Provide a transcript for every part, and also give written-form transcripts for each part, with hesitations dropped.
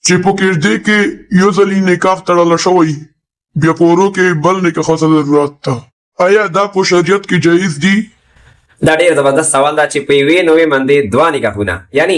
چې په کېږدۍ کې یو ځلې نکاح تړل شوی بیا په ورو کې بل نکاح ضرورت ته آیا دا په شریعت کې جایز دي؟ دا ډېر زبردست سوال دا چې په یوې نوې باندې دوه نکاحونه، یعنی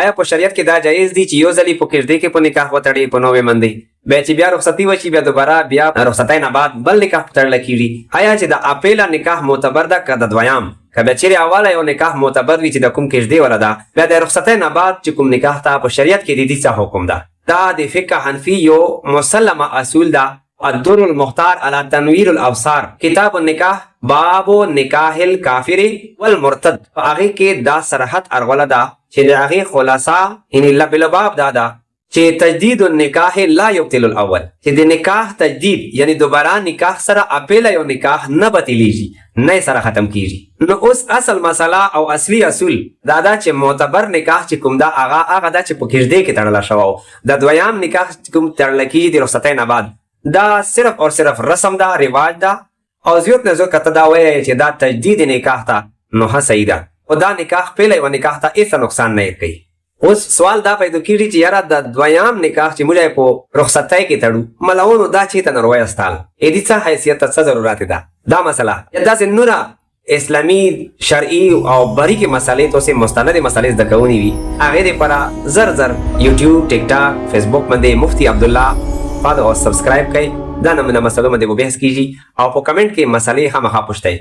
آیا په شریعت کې دا جایز دي چې یو ځلې په کېږدۍ کې په نکاح وتړي په نوې باندې، بیا چې بیا رخصتي وشي بیا دوباره بیا رخصتۍ نه بعد بل نکاح تړل کېږي؟ آیا چې د اپیله نکاح معتبر ده که د دویم؟ که بیا چیرې اوله یو نکاح معتبر وي چې د کوم کېږدۍ والا ده، بیا د رخصتۍ نه بعد چې کوم نکاح ته په شریعت کې د دې څه حکم ده؟ دا د فقه حنفي یو مسلمه اصول ده. الدر المختار على تنویر الابصار کتاب النکاح باب نکاح الکافر والمرتد، په هغې کې دا صراحت ارغوله ده چې د هغې خلاصه یعنې لباب دا ده چې تجدید النکاح لا یبطل الاول، چې د نکاح تجدید یعنی دوباره نکاح سره اپیله یو نکاح نه بطلیږي، نه سره ختم کیږي. نو اوس اصل مسله او اصلي اصول دا ده چې معتبر نکاح چې کوم دا هغه ده چې په کېږدۍ کې تړلی شوی، د دویم نکاح کوم تړلی کېږي د رخصتۍ نه بعد، دا صرف اور صرف رسم دا رواج دا او زیوت نزو کته دا وایي چې دا تجدید نکاح تا نو ها صحیح ده، او دا نکاح پیله و نکاح ته هیڅ نقصان نه کوي. اوس سوال دا پیدا کیږي چې یاره د دویم نکاح چې موږ په رخصتۍ کې تړو ملعونو دا چېرته نه راوایستل، دې څه حیثیت ته څه ضرورت ده؟ دا مسله یا داسې نوره اسلامي شرعي او باریکې مسلې تاسې مستندې مسلې زده کوونې وي، هغې دپاره زر زر یوټیوب ټیک ټاک فیسبوک باندې مفتی عبدالله فالو او سبسکرایب کړئ. دا نمونه مسلو باندې مو بحث کیږي او په کمنټ کې مسلې خامخا پوښتئ.